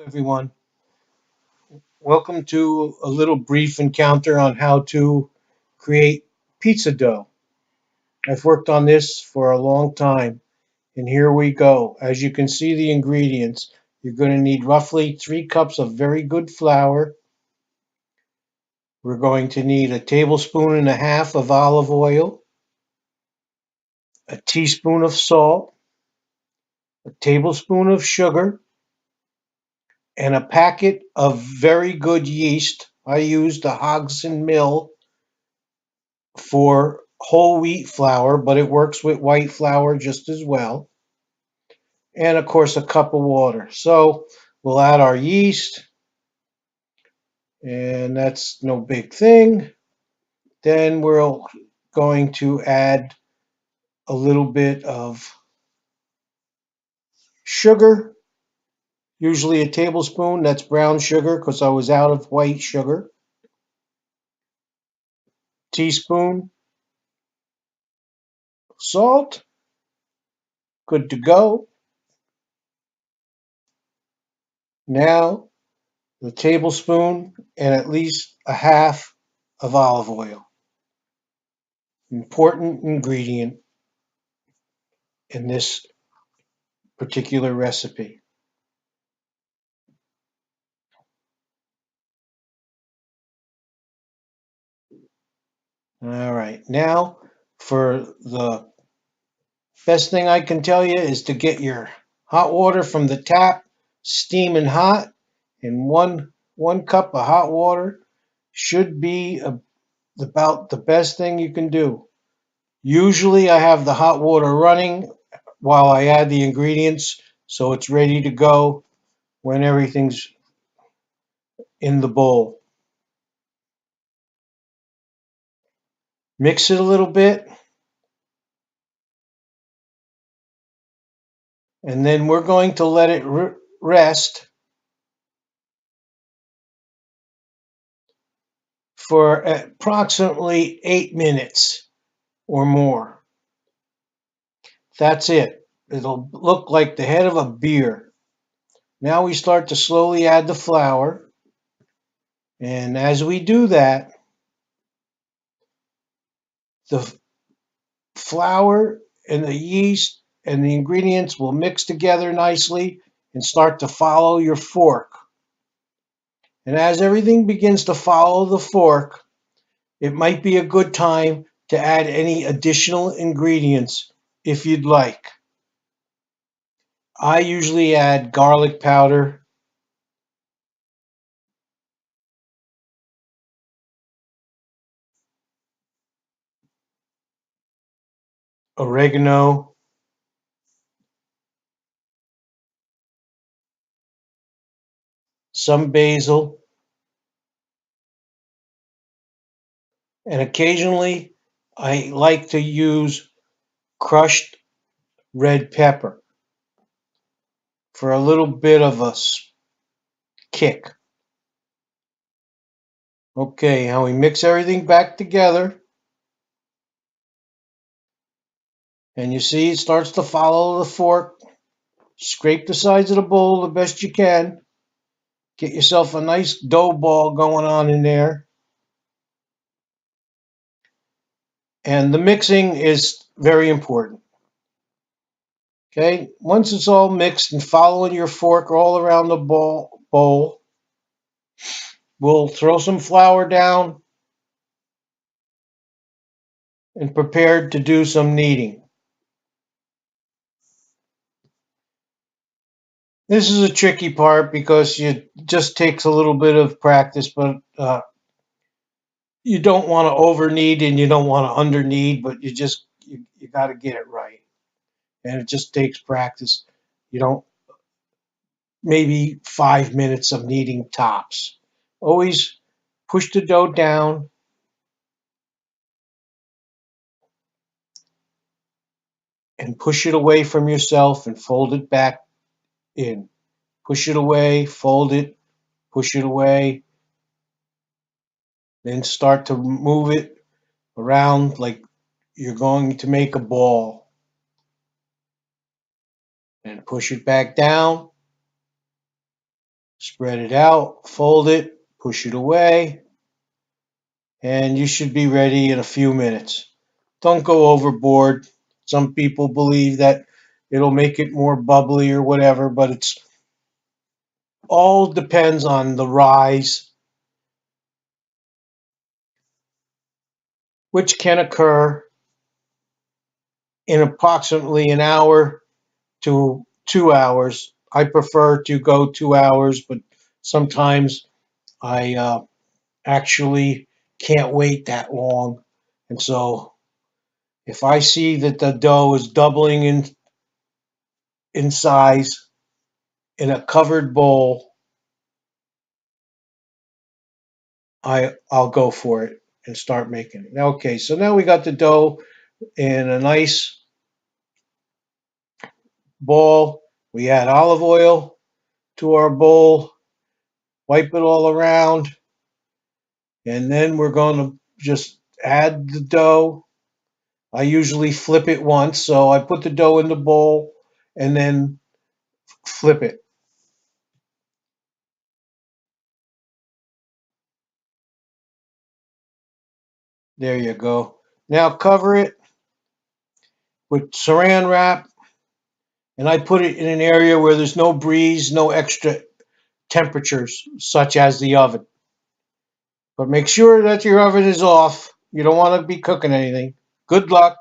Everyone. Welcome to a little brief encounter on how to create pizza dough. I've worked on this for a long time, and here we go. As you can see the ingredients, you're going to need roughly 3 cups of very good flour. We're going to need a tablespoon and a half of olive oil, a teaspoon of salt, a tablespoon of sugar, and a packet of very good yeast. I used the Hodgson Mill for whole wheat flour, but it works with white flour just as well. And of course, a cup of water. So we'll add our yeast, and that's no big thing. Then we're going to add a little bit of sugar, usually a tablespoon. That's brown sugar because I was out of white sugar. Teaspoon salt, good to go. Now the tablespoon and at least a half of olive oil. Important ingredient in this particular recipe. All right, now for the best thing I can tell you is to get your hot water from the tap steaming hot, and one cup of hot water should be about the best thing you can do. Usually I have the hot water running while I add the ingredients so it's ready to go when everything's in the bowl. Mix it a little bit, and then we're going to let it rest for approximately 8 minutes or more. That's it. It'll look like the head of a beer. Now we start to slowly add the flour, and as we do that, the flour and the yeast and the ingredients will mix together nicely and start to follow your fork. And as everything begins to follow the fork, it might be a good time to add any additional ingredients if you'd like. I usually add garlic powder, oregano, some basil, and occasionally I like to use crushed red pepper for a little bit of a kick. Okay, now we mix everything back together, and you see it starts to follow the fork. Scrape the sides of the bowl the best you can. Get yourself a nice dough ball going on in there. And the mixing is very important. Okay, once it's all mixed and following your fork all around the bowl, we'll throw some flour down and prepare to do some kneading. This is a tricky part because it just takes a little bit of practice, but you don't want to over knead and you don't want to under knead, but you got to get it right, and it just takes practice. You don't maybe 5 minutes of kneading tops. Always push the dough down and push it away from yourself and fold it back in. Push it away, fold it, push it away, then start to move it around like you're going to make a ball. And push it back down, Spread it out, fold it, push it away, and you should be ready in a few minutes. Don't go overboard. Some people believe that it'll make it more bubbly or whatever, but it's all depends on the rise, which can occur in approximately an hour to 2 hours. I prefer to go 2 hours, but sometimes I actually can't wait that long. And so if I see that the dough is doubling in size in a covered bowl, I'll go for it and start making it. Okay, so now we got the dough in a nice bowl. We add olive oil to our bowl, wipe it all around, and then we're going to just add the dough. I usually flip it once, so I put the dough in the bowl and then flip it. There you go. Now cover it with saran wrap, and I put it in an area where there's no breeze, no extra temperatures, such as the oven. But make sure that your oven is off. You don't want to be cooking anything. Good luck.